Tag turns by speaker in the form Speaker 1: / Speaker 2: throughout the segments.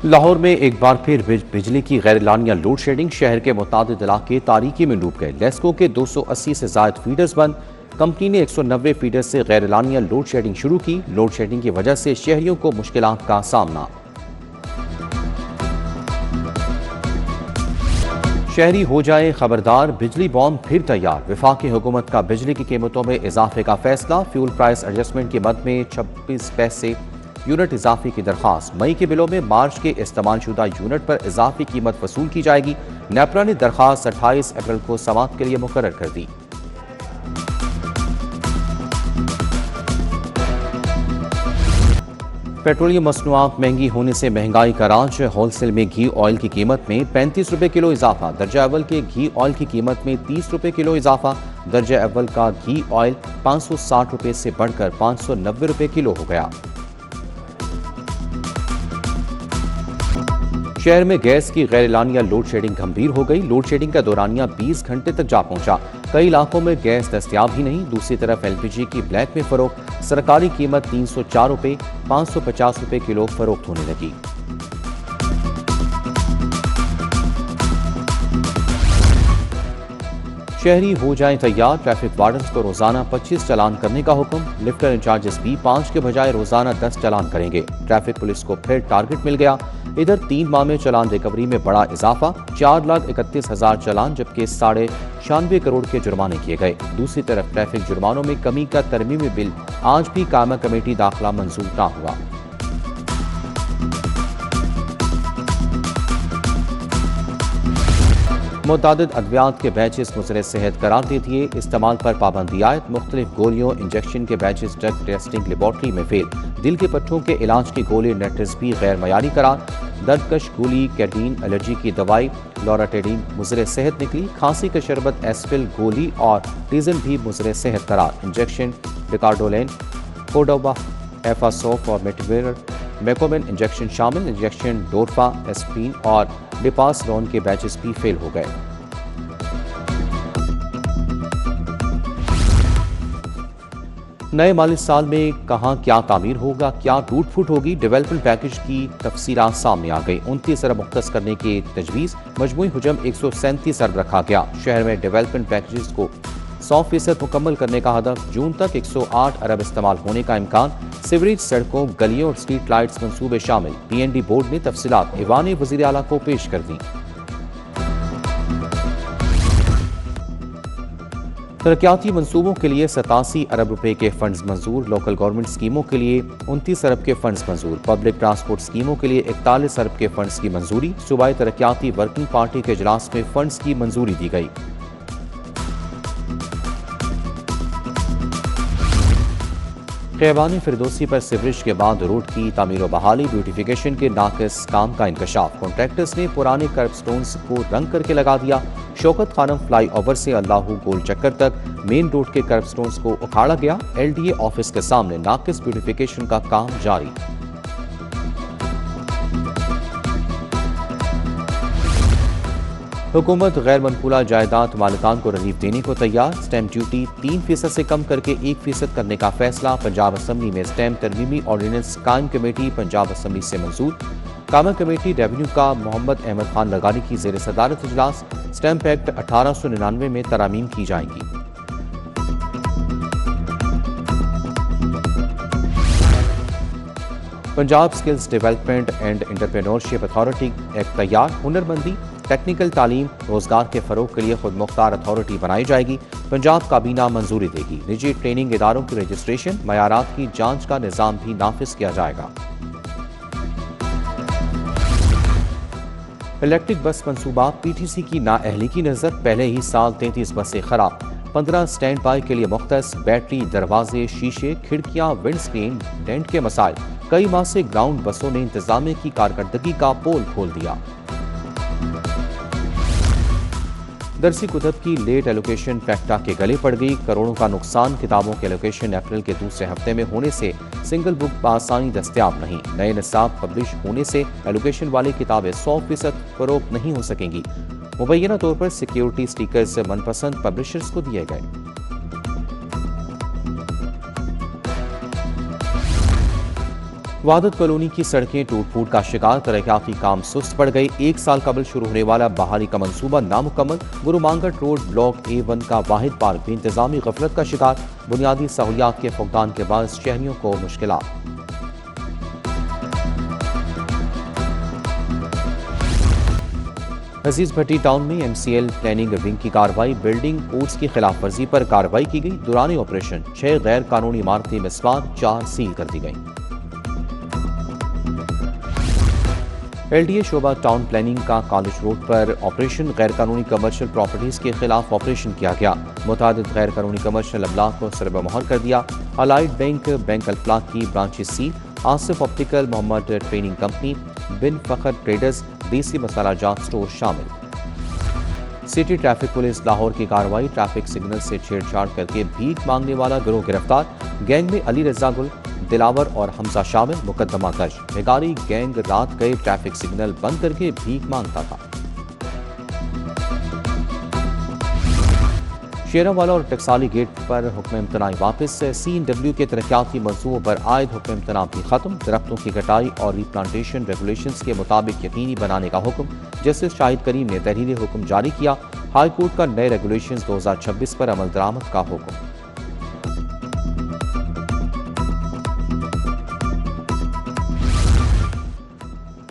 Speaker 1: लाहौर में एक बार फिर बिजली की गैरलानिया लोड शेडिंग। शहर के मुतादिद इलाके तारीकी में डूब गए। लेस्को के 280 से ज्यादा फीडर्स बंद। कंपनी ने 190 फीडर से गैरलानिया लोड शेडिंग शुरू की। लोड शेडिंग की वजह से शहरियों को मुश्किलात का सामना। शहरी हो जाए खबरदार, बिजली बॉम्ब फिर तैयार। वफाकी हुकूमत का बिजली की कीमतों में इजाफे का फैसला। फ्यूल प्राइस एडजस्टमेंट के मद में 26 पैसे यूनिट इजाफे की दरख्वास्त। मई के बिलों में मार्च के इस्तेमाल शुदा यूनिट पर इजाफी कीमत वसूल की जाएगी। नेपरा ने दरख्वास्त 28 अप्रैल को समाअत के लिए मुकर्रर कर दी। पेट्रोलियम मसनूआत महंगी होने से महंगाई का राज। होलसेल में घी ऑयल की कीमत में 35 रुपए किलो इजाफा। दर्जा अव्वल के घी ऑयल की कीमत में 30 रुपए किलो इजाफा। दर्जा अव्वल का घी ऑयल 560 रुपए से बढ़कर 590 रुपए किलो हो गया। शहर में गैस की गैरलानिया लोड शेडिंग गंभीर हो गई। लोड शेडिंग का दौरानिया 20 घंटे तक जा पहुंचा। कई इलाकों में गैस दस्तयाब ही नहीं। दूसरी तरफ एलपीजी की ब्लैक में फरोख्त। सरकारी कीमत 304 रुपए 550 रुपए किलो फरोख्त होने लगी। शहरी हो जाएं तैयार। ट्रैफिक वार्डन्स को रोजाना 25 चालान करने का हुक्म। लिफ्टर इंचार्जेस भी 5 के बजाय रोजाना 10 चालान करेंगे। ट्रैफिक पुलिस को फिर टारगेट मिल गया। इधर 3 माह में चालान रिकवरी में बड़ा इजाफा। 4,31,000 चालान, जबकि 96.5 करोड़ के जुर्माने किए गए। दूसरी तरफ ट्रैफिक जुर्मानों में कमी का तरमीमी बिल आज भी कायमा कमेटी दाखिला मंजूर न हुआ। मुतादिद अद्वियात के बैचेस मुज़र सेहत करार दे दिए। इस्तेमाल पर पाबंदी आयद। मुख्तलिफ गोलियों इंजेक्शन के बैचेस ड्रग टेस्टिंग लेबॉर्ट्री में फेल। दिल के पट्टों के इलाज की गोली नेट्रिस भी गैर मयारी करार। दर्दकश गोली कैडीन, एलर्जी की दवाई लॉराटेडीन मुज़र सेहत निकली। खांसी का शरबत एस्पिल गोली और टीजन भी मुज़र सेहत करार। इंजेक्शन डिकार्डोलेन, कोडोबा, एफासोफ और मेटिवेर मेकोमेन इंजेक्शन शामिल। इंजेक्शन डोरफा, एस्प्रीन और डिपासलोन के बैचेस भी फेल हो गए। नए माली साल में कहां क्या तामीर होगा, क्या टूट फूट होगी, डेवलपमेंट पैकेज की तफसीलात सामने आ गई। 29 अरब मुख्तस करने की तजवीज़। मजमूई हुजम 137 अरब रखा गया। शहर में डेवलपमेंट पैकेज को 100% मुकम्मल करने का हदफ। जून तक 108 अरब इस्तेमाल होने का इम्कान। सीवरेज, सड़कों, गलियों और स्ट्रीट लाइट्स मंसूबे शामिल। PND बोर्ड ने तफसीलात ईवान वज़ीर आला को पेश कर दी। तरक्याती मंसूबों के लिए 87 अरब रुपए के फंड्स मंजूर। लोकल गवर्नमेंट स्कीमों के लिए 29 अरब के फंड्स मंजूर। पब्लिक ट्रांसपोर्ट स्कीमों के लिए 41 अरब के फंड्स की मंजूरी। सूबाई तरक्याती वर्किंग पार्टी के इजलास में फंड्स की मंजूरी दी गई। खैबान फिरदौसी पर सिवरेज के बाद रोड की तामीर व बहाली। ब्यूटिफिकेशन के नाकिस काम का इंकशाफ। कॉन्ट्रैक्टर्स ने पुराने कर्ब स्टोन्स को रंग करके लगा दिया। शौकत खानम फ्लाई ओवर से अल्लाहू गोल चक्कर तक मेन रोड के कर्ब स्टोन्स को उखाड़ा गया। LDA ऑफिस के सामने नाकिस ब्यूटिफिकेशन का काम जारी। हुकूमत गैर मनकूला जायदाद मालिकान को रिलीफ देने को तैयार। स्टैम्प ड्यूटी 3% से कम करके 1% करने का फैसला। पंजाब असम्बली में स्टैम्प तरमीमी ऑर्डिनेंस कायम कमेटी पंजाब असम्बली से मंजूर। कायम कमेटी रेवेन्यू का मोहम्मद अहमद खान लगानी की जेर सदारत इजलास। स्टैम्प एक्ट 1899 में तरामीम की जाएंगी। Punjab skills development and entrepreneurship authority act तैयार। हुनरमंदी, टेक्निकल तालीम, रोजगार के फरोग के लिए खुद मुख्तार अथॉरिटी बनाई जाएगी। पंजाब काबीना मंजूरी देगी। निजी ट्रेनिंग इदारों की रजिस्ट्रेशन, मयारात की जांच का निज़ाम भी नाफिज किया जाएगा। इलेक्ट्रिक बस मंसूबा। PTC की नाअहली की नजर। पहले ही साल 33 बसें खराब। 15 स्टैंड बाई के लिए मुख्तस। बैटरी, दरवाजे, शीशे, खिड़कियां, विंड स्क्रीन, डेंट के मसाइल। कई माह से ग्राउंड बसों ने इंतजामिया की कारकर्दगी का पोल खोल दिया। दरसी कुतब की लेट एलोकेशन फैक्टा के गले पड़ गई। करोड़ों का नुकसान। किताबों के एलोकेशन अप्रैल के दूसरे हफ्ते में होने से सिंगल बुक बआसानी दस्तयाब नहीं। नए निसाब पब्लिश होने से एलोकेशन वाली किताबें 100% फरोख्त नहीं हो सकेंगी। मुबैना तौर पर सिक्योरिटी स्टिकर्स मनपसंद पब्लिशर्स को दिए गए। वादत कॉलोनी की सड़कें टूट फूट का शिकार, तरक्याती काम सुस्त पड़ गए। 1 साल कबल शुरू होने वाला बहाली का मंसूबा नामुकम्मल। गुरु मांगट रोड ब्लॉक A1 का वाहिद पार्क भी इंतजामी गफलत का शिकार। बुनियादी सहूलियात के फुकदान के बाद शहरियों को मुश्किलात। अजीज भट्टी टाउन में MCL प्लानिंग विंग की कार्रवाई। बिल्डिंग कोड्स की खिलाफ वर्जी पर कार्रवाई की गई। दौरान ऑपरेशन 6 गैर कानूनी इमारतें मिसमार, 4 सील कर दी गई। LDA शोबा टाउन प्लानिंग का कॉलेज रोड पर ऑपरेशन। गैर कानूनी कमर्शियल प्रॉपर्टीज के खिलाफ ऑपरेशन किया गया। मुतादिद गैर कानूनी कमर्शियल अमलाक को सरब मोहर कर दिया। अलाइड बैंक अल्फलाक की branches seal. Asif optical, Mohammad training company, Bin Fakhar traders, desi masala जात स्टोर शामिल। सिटी ट्रैफिक पुलिस लाहौर की कार्रवाई। ट्रैफिक सिग्नल से छेड़छाड़ करके भीख मांगने वाला गिरोह गिरफ्तार। गैंग में अली रजा गुल, दिलावर और हमजा शामिल। मुकदमा दर्ज। बेगारी गैंग रात गए ट्रैफिक सिग्नल बंद करके भीख मांगता था। शेरावाला और टकसाली गेट पर हुक्म इम्तनाई वापस। CNW के तरक्याती मंसूबों पर आयद हुक्म इम्तना भी खत्म। दरख्तों की कटाई और रिप्लांटेशन रेगुलेशंस के मुताबिक यकीनी बनाने का हुक्म। जस्टिस शाहिद करीम ने तहरीर हुक्म जारी किया। हाई कोर्ट का नए रेगुलेशंस 2026 पर अमल दरामद का हुक्म।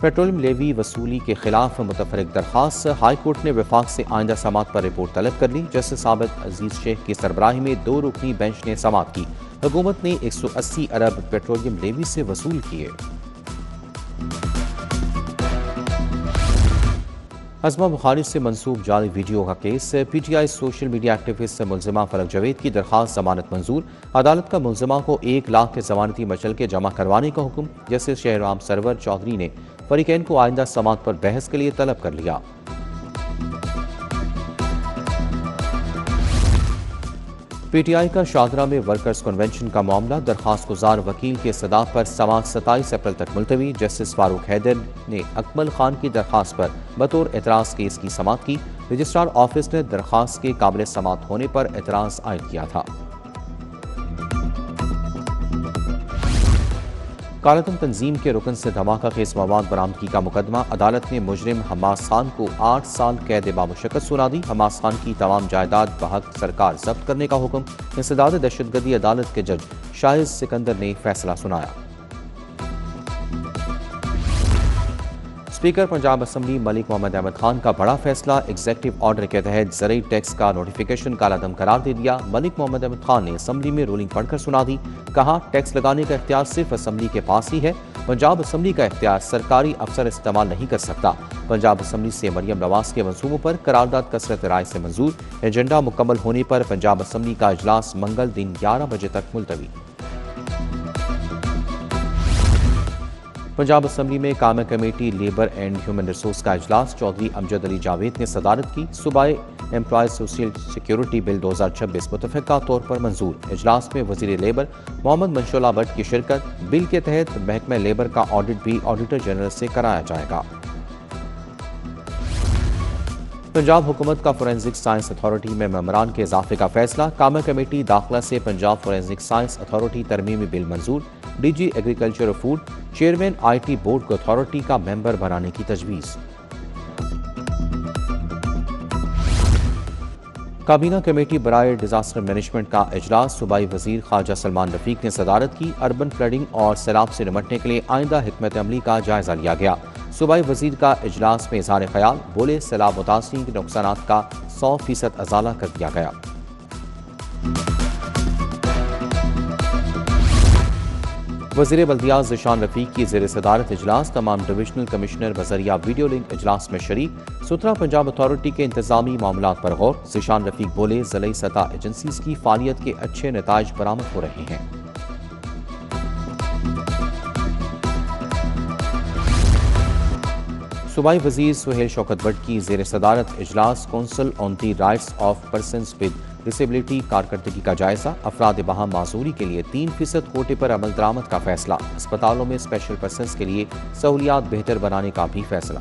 Speaker 1: पेट्रोलियम लेवी वसूली के खिलाफ मुतफरिक दरखास्त। हाई कोर्ट ने वफाक से आइंदा समात पर रिपोर्ट तलब कर ली। जस्टिस साबित अजीज शेख की सरबराही में 2 रुकनी बेंच ने समात की। हुकूमत ने 180 अरब पेट्रोलियम लेवी से वसूल किए। अज़मा बुखारी से मंसूब जाली वीडियो का केस। PTI सोशल मीडिया एक्टिविस्ट मुलजिमा फलक जवेद की दरखास्त जमानत मंजूर। अदालत का मुलजिमा को 1 लाख के जमानती मचल के जमा करवाने का हुक्म। जस्टिस शहराम सरवर चौधरी ने फरीकैन को आइंदा समात पर बहस के लिए तलब कर लिया। PTI का शादरा में वर्कर्स कन्वेंशन का मामला। दरखास्त गुजार वकील के सदाक पर समात 27 अप्रैल तक मुलतवी। जस्टिस फारूक हैदर ने अकमल खान की दरखास्त पर बतौर एतराज़ केस की समात की। रजिस्ट्रार ऑफिस ने दरखास्त के काबिल समात होने पर एतराज़ आयद किया था। कालातम तंजीम के रुकन से धमाका खेज मवाद बरामदगी का मुकदमा। अदालत ने मुजरिम हमास खान को 8 साल कैद बामुशक्कत सुना दी। हमास खान की तमाम जायदाद बहक सरकार जब्त करने का हुक्म। इंसदाद दहशतगर्दी अदालत के जज शाहिद सिकंदर ने फैसला सुनाया। स्पीकर पंजाब असम्बली मलिक मोहम्मद अहमद खान का बड़ा फैसला। एग्जीक्यूटिव ऑर्डर के तहत ज़रूरी टैक्स का नोटिफिकेशन कालादम करार दे दिया। मलिक मोहम्मद अहमद खान ने असम्बली में रूलिंग पढ़कर सुना दी। कहा, टैक्स लगाने का इख्तियार सिर्फ असम्बली के पास ही है। पंजाब असम्बली का इख्तियार सरकारी अफसर इस्तेमाल नहीं कर सकता। पंजाब असम्बली से मरियम नवाज के मंसूबों पर करारदाद कसरत राय से मंजूर। एजेंडा मुकम्मल होने पर पंजाब असम्बली का इजलास मंगल दिन 11 बजे तक मुलतवी। पंजाब असम्बली में कामा committee labour and human resource का इजलास। चौधरी अमजद अली जावेद ने सदारत की। सूबाई एम्प्लॉय सोशल सिक्योरिटी बिल 2026 मुतफ़िक़ा तौर पर मंजूर। इजलास में वज़ीर लेबर मोहम्मद मंशुल्लाह भट्ट की शिरकत। बिल के तहत महकमा लेबर का ऑडिट भी ऑडिटर जनरल से कराया जाएगा। पंजाब हुकूमत का फोरेंसिक साइंस अथॉरिटी में मेंबरान के इजाफे का फैसला। कामा कमेटी दाखिला से पंजाब फोरेंसिक साइंस अथॉरिटी तरमीमी बिल मंजूर। DG एग्रीकल्चर और फूड चेयरमैन IT बोर्ड को अथॉरिटी का मेंबर बनाने की तजवीज़। काबीना कमेटी बराए डिजास्टर मैनेजमेंट का इजलास। सूबाई वजीर ख्वाजा सलमान रफीक ने सदारत की। अर्बन फ्लडिंग और सैलाब से निपटने के लिए आइंदा हिकमत अमली का जायजा लिया गया। सूबाई वजीर का इजलास में इज़हार ख्याल। बोले, सैलाब मुतासिरीन के नुकसानात का 100% अजाला कर दिया गया। वज़ीर बल्दियात ज़ीशान रफ़ीक की ज़ेर सदारत इजलास। तमाम डिविजनल कमिश्नर बजरिया वीडियो लिंक इजलास में शरीक। सुथरा पंजाब अथॉरिटी के इंतजामी मामलात पर गौर। ज़ीशान रफ़ीक बोले, ज़िली सतह एजेंसीज की फ़ालियत के अच्छे नताइज बरामद हो रहे हैं। सूबाई वज़ीर सुहेल शौकत भट्ट की ज़ेर सदारत इजलास। Council on the rights of persons with disability कारकर्दगी का जायजा। अफराद बहा माजूरी के लिए 3% कोटे पर अमल दरामद का फैसला। अस्पतालों में स्पेशल पर्सन्स के लिए सहूलियात बेहतर बनाने का भी फैसला।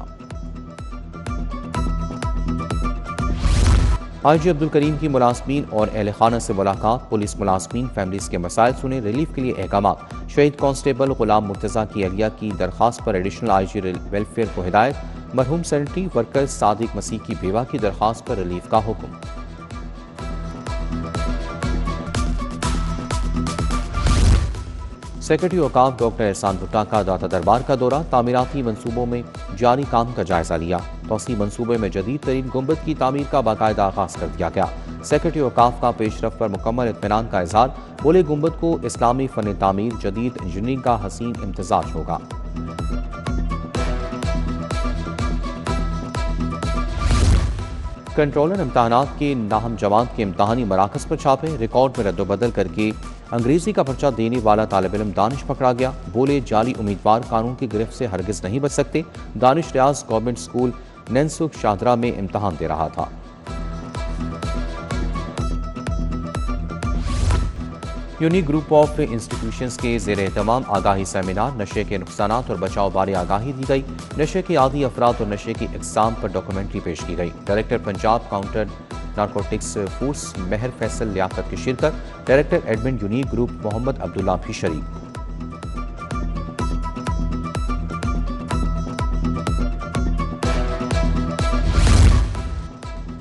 Speaker 1: IG अब्दुल करीम की मुलाजमीन और अहल खाना से मुलाकात, पुलिस मुलाजमीन फैमिलीज के मसाइल सुने, रिलीफ के लिए अहकाम। शहीद कांस्टेबल गुलाम मुर्तज़ा की अहलिया की दरख्वास्त पर एडिशनल IG वेलफेयर को हिदायत। मरहूम सैनिटरी वर्कर सादिक मसीह की बेवा की दरख्वास्त पर रिलीफ का हुक्म। सेक्रेटरी औकाफ डॉक्टर एहसान भुट्टा का दाता दरबार का दौरा, तामीराती मंसूबों में जारी काम का जायजा लिया। तौसी मंसूबे में जदीद तरीन गुंबद की तामीर का बाकायदा आगाज कर दिया गया। सेक्रेटरी औकाफ का पेशरफ पर मुकम्मल इत्मीनान का इजहार, बोले गुंबद को इस्लामी फन तामीर जदीद इंजीनियरिंग का हसीन इम्तजाज होगा। कंट्रोलर इम्तहानात के नाहम जमात के इम्तहानी मराकज पर छापे, रिकॉर्ड में रद्दबदल करके अंग्रेजी का पर्चा देने वाला तालिब इल्म दानिश पकड़ा गया। बोले जाली उम्मीदवार कानून की गिरफ्त से हरगिज नहीं बच सकते। दानिश रियाज गवर्नमेंट स्कूल नैनसुख शादरा में इम्तहान दे रहा था। यूनिक ग्रुप ऑफ इंस्टीट्यूशंस के ज़ेर एहतमाम आगाही सेमिनार, नशे के नुकसानात और बचाव बारे आगाही दी गई। नशे के आदी अफराद और नशे की इकसाम पर डॉक्यूमेंट्री पेश की गई। Director Punjab counter narcotics force Mehar Faisal Liaquat की शिरकत। Director admin unique group Mohammad Abdullah भी शरीक।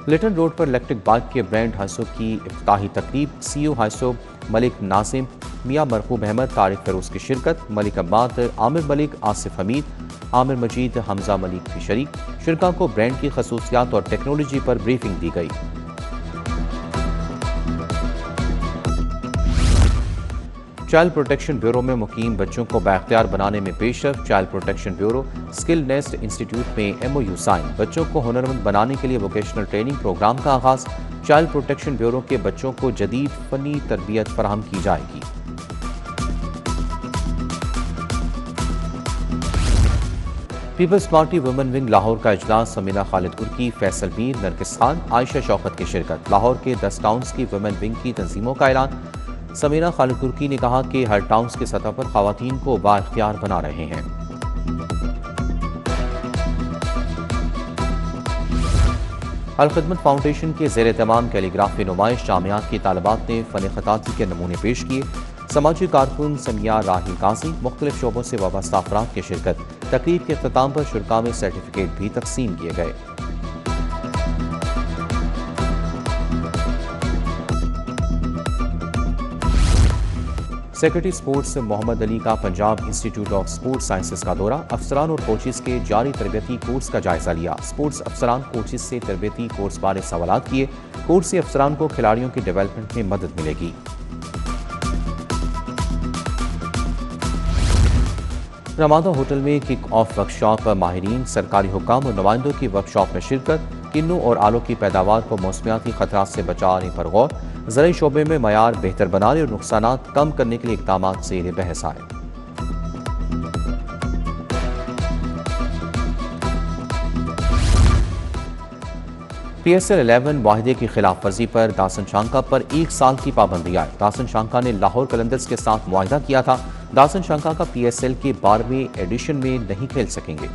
Speaker 1: लिटन रोड पर इलेक्ट्रिक बाइक के ब्रांड हाइसोप की इफ्ताही तकरीब, CEO हाइसोप मलिक नासिम, मियाँ मरहूम अहमद, तारिक फरोज की शिरकत। मलिक अब्बाद, आमिर मलिक, आसिफ हमीद, आमिर मजीद, हमजा मलिक की शरीक। शिरका को ब्रांड की खसूसियात और टेक्नोलॉजी पर ब्रीफिंग दी गई। चाइल्ड प्रोटेक्शन ब्यूरो में मुकीम बच्चों को बाख्तियार बनाने में पेशरफ। Child protection bureau skill nest institute में MOU साइन। बच्चों को हुनरमंद बनाने के लिए वोकेशनल ट्रेनिंग प्रोग्राम का आगाज। चाइल्ड प्रोटेक्शन ब्यूरो के बच्चों को जदीद फनी तरबियत फराहम की जाएगी। Peoples party women wing Lahore का इजलास, समीना खालिद कुर्की, फैसल मीर, नरगिस खान, आयशा शौकत की शिरकत। लाहौर के 10 टाउन्स की वुमेन विंग की तंजीमों का ऐलान। समीना खालिद कुर्की ने कहा कि हर टाउन्स के सतह पर खवातीन को बाइख्तियार बना रहे हैं। अल खिदमत फाउंडेशन के ज़ेर तमाम कैलीग्राफी नुमाइश, जामियात की तालिबात ने फ़न ख़ताती के नमूने पेश किए। समाजी कारकुन समिया राही काजी, मुख्तलिफ शोबों से वाबस्ता अफराद की शिरकत। तकरीब के अख्ताम पर शुरा में सर्टिफिकेट भी तकसीम किए गए। सेक्रेटरी स्पोर्ट्स मोहम्मद अली का Punjab institute of sports sciences का दौरा, अफसरान और कोचिस के जारी तरबियती कोर्स का जायजा लिया। स्पोर्ट्स अफसरान कोचिस से तरबियती कोर्स बारे सवाल किए। कोर्स से अफसरान को खिलाड़ियों की डेवलपमेंट में मदद मिलेगी। रमादा होटल में किक ऑफ वर्कशॉप, माहिरीन, सरकारी हुक्काम और नुमाइंदों की वर्कशॉप में शिरकत। किन्नू और आलू की पैदावार को मौसमियाती खतरात से बचाने पर गौर। ज़राई शोबे में मयार बेहतर बनाने और नुकसानात कम करने के लिए इक़दाम ज़ेर बहस आए। PSL 11 वाहिदे की खिलाफ वर्जी पर दासन शांका पर 1 साल की पाबंदी आए। दासन शांका ने लाहौर कलंदर्स के साथ मुआहिदा किया था। दासन शांका का PSL के 12वें एडिशन में नहीं खेल सकेंगे।